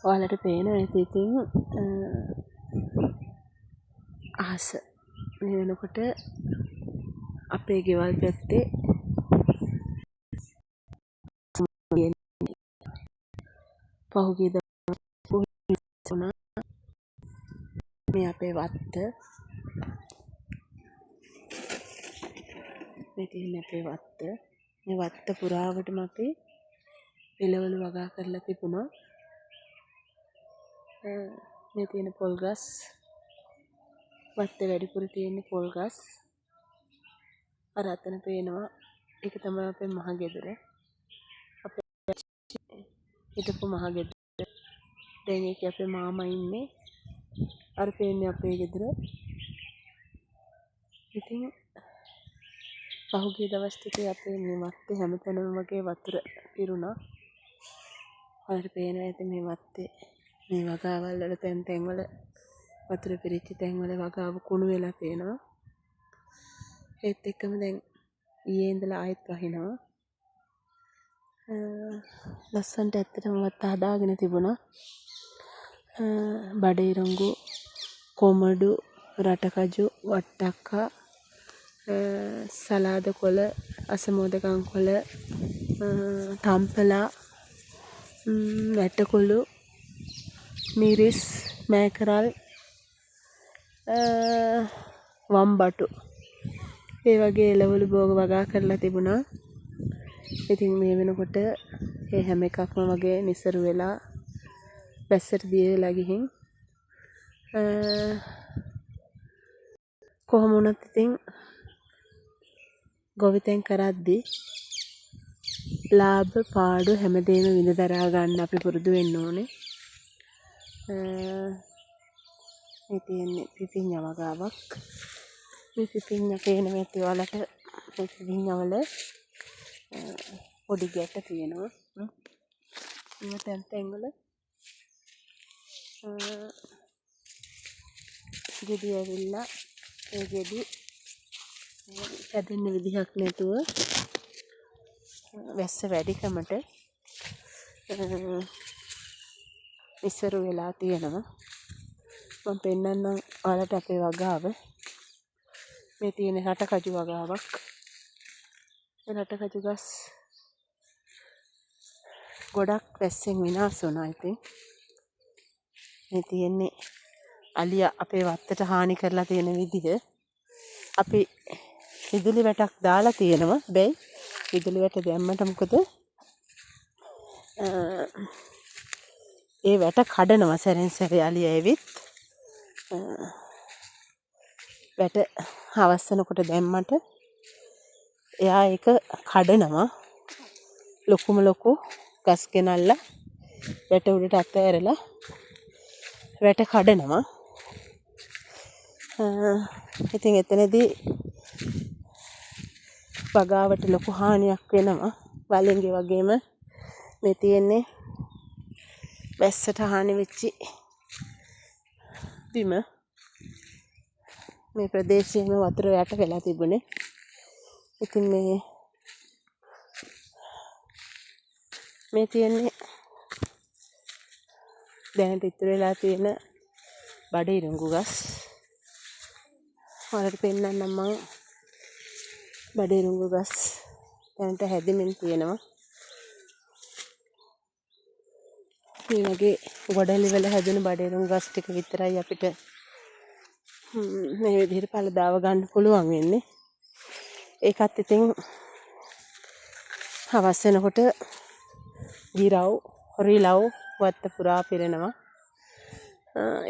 ඔයාලට පේනවා ඇති ඉතින් අහස මේ වෙනකොට අපේ ගෙවල් පැත්තේ පහුගිය දවස් මේ අපේ වත්ත මේ තියෙන අපේ වත්ත මේ වත්ත පුරාවටම අපි එළවලු වගා කරලා තිබුණා. මේ තියෙන පොල් ගස් වත්තේ වැඩිපුර තියෙන පොල් ගස් අර අතන පේනවා. ඒක තමයි අපේ මහගෙදර. අපේ හිටපු මහගෙදර. දැන් ඒකේ අපේ මාමා ඉන්නේ. අර පේන්නේ අපේ ගෙදර. ඉතින් පහුගිය දවස් ටිකේ අපේ මේ වත්තේ හැමතැනම වගේ වතුර පිරුණා. ඔයාලට පේනවා ඇති මේ වත්තේ මේ වගාවල් වල තැන් වල වතුර පිරිච්ච තැන් වල වගාව කුණු වෙලා තියෙනවා. ඒත් එක්කම දැන් ඊයේ ඉඳලා ආයෙත් වහිනවා. ලස්සන්ට ඇත්තටම වත්ත හදාගෙන තිබුණා. බඩේරංගු, කොමඩු, රටකජු, වට්ටක්කා, සලාද කොළ, අසමෝදකම් කොළ, තම්පලා, වැටකොළු, මිරිස්, මෑකරල්, වම්බටු ඒ වගේ එළවලු භෝග වගා කරලා තිබුණා. ඉතින් මේ වෙනකොට ඒ හැම එකක්ම වගේ නිසරු වෙලා වැස්සට දිය වෙලා ගිහින් කොහොම වුණත් ඉතින් ගොවිතැන් කරද්දී ලාභ පාඩු හැමදේම විඳ දරා ගන්න අපි පුරුදු වෙන්න ඕනේ. මේ තියෙන්නේ පිපිඤ්ඤා වගාවක්. මේ පිපිඤ්ඤා පේන මේටි වලට මේ පිපිඤ්ඤා වල පොඩි ගැට තියෙනවා. මේ තැන් වල ගෙඩි ඇවිල්ලා ඒ ගෙඩි හැදෙන්න විදිහක් නැතුව වැස්ස වැඩිකමට ඉස්සර වෙලා තියෙනවා. මම පෙන්නන්නම් ඔයාලට අපේ වගාව. මේ තියෙන රටකජු වගාවක්. ඒ රටකජු ගස් ගොඩක් වැස්සෙන් විනාශ වුණා. ඉතින් මේ තියෙන්නේ අලියා අපේ වත්තට හානි කරලා තියෙන විදිහ. අපි විදුලි වැටක් දාලා තියෙනවා. හැබැයි විදුලි වැට දැම්මට මොකද ඒ වැට කඩනවා සැරෙන් සැරේ අලියා ඇවිත්. වැට අවස්සනකොට දැම්මට එයා ඒක කඩනවා. ලොකුම ලොකු ගස් ගෙනල්ලා වැට උඩට අතෑරලා වැට කඩනවා. ඉතින් එතනදී වගාවට ලොකු හානියක් වෙනවා. වලින්ගේ වගේම මේ තියෙන්නේ වැස්සට හානි වෙච්චි බිම. මේ ප්‍රදේශයේම වතුර යට වෙලා තිබුණේ. ඉතින් මේ තියෙන්නේ දැනට ඉතුරු වෙලා තියෙන බඩේරංගු ගස්. ඔයාලට පෙන්නන්නම් මම බඩේරංගු ගස් දැනට හැදෙමින් තියෙනවා. මේ වගේ ගොඩලි වල හැදෙන බඩේරංගු ගස් ටික විතරයි අපිට මේ විදිහට පළදාව ගන්න පුළුවන් වෙන්නේ. ඒකත් ඉතින් හවස් වෙනකොට ගිරව්, රිලව් වත්ත පුරා පිරෙනවා.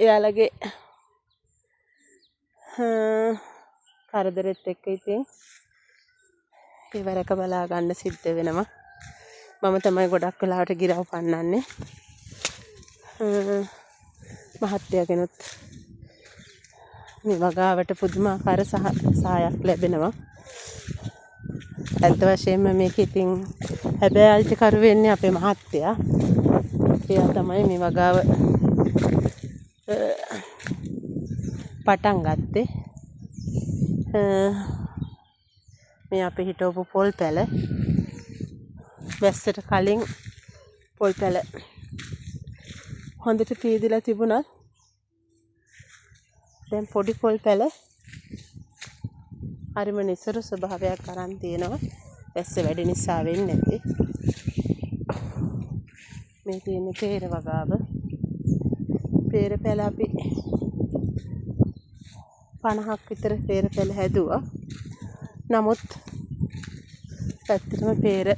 එයාලගේ කරදරෙත් එක්ක ඉතින් ඉවරක බලා ගන්න සිද්ධ වෙනවා. මම තමයි ගොඩක් වෙලාවට ගිරව් පන්නන්නේ. මහත්තයාගෙනුත් මේ වගාවට පුදුමාකාර සහායක් ලැබෙනවා. ඇත්ත වශයෙන්ම මේක ඉතින් හැබැයි අයිතිකරු වෙන්නේ අපේ මහත්තයා. එයා තමයි මේ වගාව පටන් ගත්තේ. මේ අපි හිටවපු පොල් පැල වැස්සට කලින් පොල් පැල හොඳට පීදිලා තිබුණත් දැන් පොඩි පොල් පැල හරිම නිසරු ස්වභාවයක් අරන් තියෙනවා. වැස්ස වැඩි නිසා වෙන්නේ නැති. මේ තියෙන්නේ පේර වගාව. පේර පැල අපි 50ක් විතර පේර පැල හැදුවා. නමුත් ඇත්තටම පේර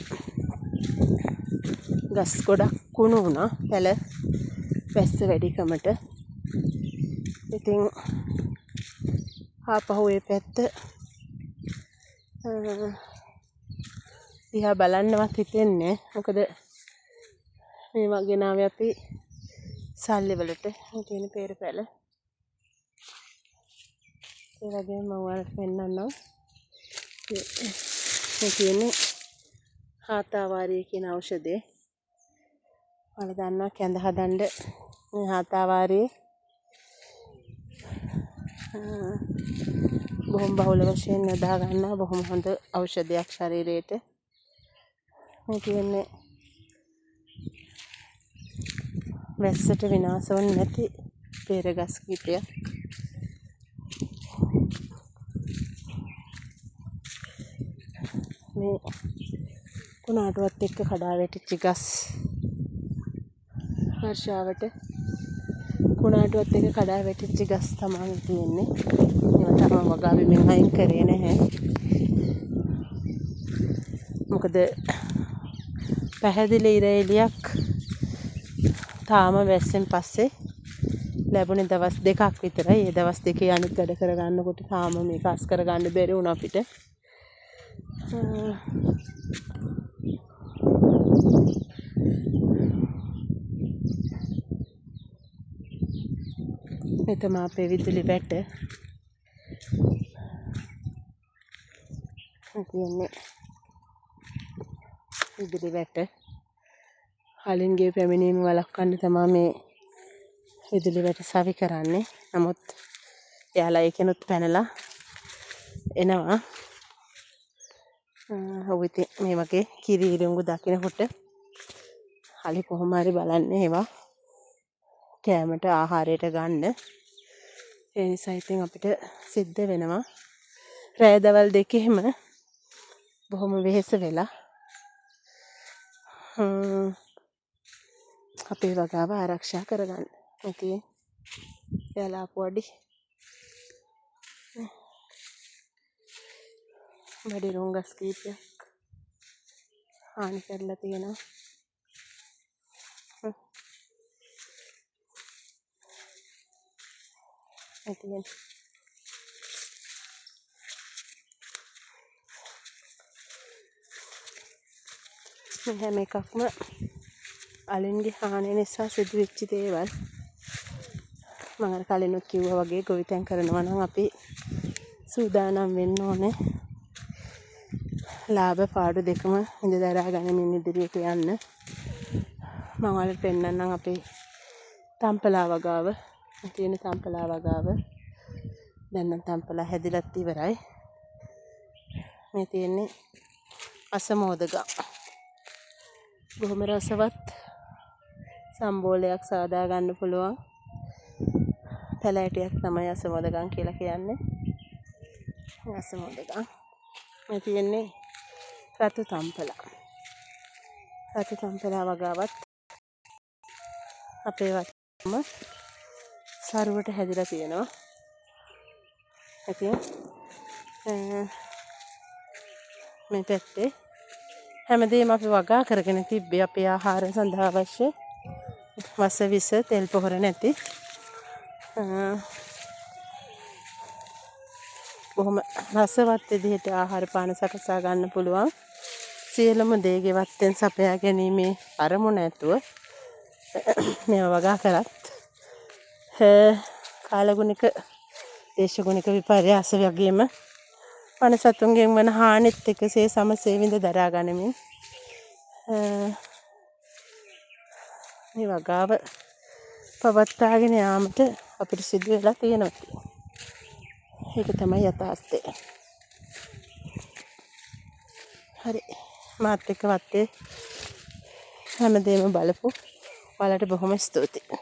ගස් ගොඩක් කුණු වුණා පැල වැස්ස වැඩිකමට. ඉතින් ආපහු ඒ පැත්ත දිහා බලන්නවත් හිතෙන්නේ. මොකද මේ වගේ නාවේ අපි සල්ලි වලට තියෙන පේර පැල. ඒ වගේම මම ඔයාලට පෙන්නන්නම්. මේ තියෙන්නේ හාතාවාරිය කියන ඖෂධය. ඔයාලා දන්නවා කැඳ හදන්න මේ හාතාවාරිය බොහොම බහුල වශයෙන් යොදා ගන්නවා. බොහොම හොඳ ඖෂධයක් ශරීරයට. මේ කියන්නේ වැස්සට විනාශ වෙන්නේ නැති පේර ගස් කිහිපයක්. මේ කුණාටුවත් එක්ක කඩා වැටිච්ච ගස් වර්ෂාවට කුණාටුවත් එක්ක කඩා වැටිච්ච ගස් තමයි තියෙන්නේ. ඒවා තාම වගාවෙමින් අයින් කරේ නැහැ. මොකද පැහැදිලි ඉර එළියක් තාම වැස්සෙන් පස්සේ ලැබුණේ දවස් 2ක් විතරයි. ඒ දවස් 2 අනිත් වැඩ කරගන්නකොට තාම මේක අස් කරගන්න බැරි වුණා අපිට. මේ තමයි අපේ විදුලි වැට. කියන්නේ විදුලි වැට. හලින්ගේ පැමිණීම වළක්වන්න තමයි මේ විදුලි වැට සවි කරන්නේ. නමුත් එයාලා ඒකෙනුත් පැනලා එනවා. ඔව් ඉතින් මේ වගේ කිරි ඉරිඟු දකිනකොට හලි කොහොම හරි බලන්නේ ඒවා කෑමට ආහාරයට ගන්න. ඒ නිසා ඉතින් අපිට සිද්ධ වෙනවා රෑ දවල් දෙකෙම බොහොම වෙහෙස වෙලා අපේ වගාව ආරක්ෂා කරගන්න. ඉතින් එයාලා ආපු අඩි වැඩි රොංගස් කීපයක් හානි කරලා තියෙනවා. ඉතින් මේ හැම එකක්ම අලින්ගේ හානිය නිසා සිදුවෙච්ච දේවල්. මම අර කලිනුත් කිව්වා වගේ ගොවිතැන් කරනවා නම් අපි සූදානම් වෙන්න ඕනේ. ලාභ පාඩු දෙකම ඉඳ දරා ගනිමින් ඉදිරියට යන්න. මම ඔයාලට පෙන්නන්නම් අපේ තම්පලා වගාව. තියෙන තම්පලා වගාව. දැන් නම් තම්පලා හැදිලත් ඉවරයි. මේ තියෙන්නේ අසමෝදගම්. බොහොම රසවත් සම්බෝලයක් සාදා ගන්න පුළුවන් පැලෑටියක් තමයි අසමෝදගම් කියලා කියන්නේ. අසමෝදගම්. මේ තියෙන්නේ රතු තම්පලා. රතු තම්පලා වගාවත් අපේ වටම සරුවට හැදිලා තියෙනවා. ඉතින් මේ පැත්තේ හැමදේම අපි වගා කරගෙන තිබ්බේ අපේ ආහාර සඳහා අවශ්‍ය වස විස තෙල් පොහොර නැති බොහොම රසවත් විදිහට ආහාර පාන සකසා ගන්න පුළුවන්. සියලුම දේ ගෙවත්තෙන් සපයා ගැනීමේ අරමුණ ඇතුව මේවා වගා කරත් කාලගුණික දේශගුණික විපර්යාස වගේම වන සතුන්ගෙන් වන හානිත් එකසේ සමසේ විඳ දරා ගනිමින් මේ වගාව පවත්වාගෙන යාමට අපිට සිදු වෙලා තියෙනවා. ඒක තමයි යථාර්ථය. හරි. මාත් එක්ක වත්තේ හැමදේම බලපු ඔයාලට බොහොම ස්තුතියි.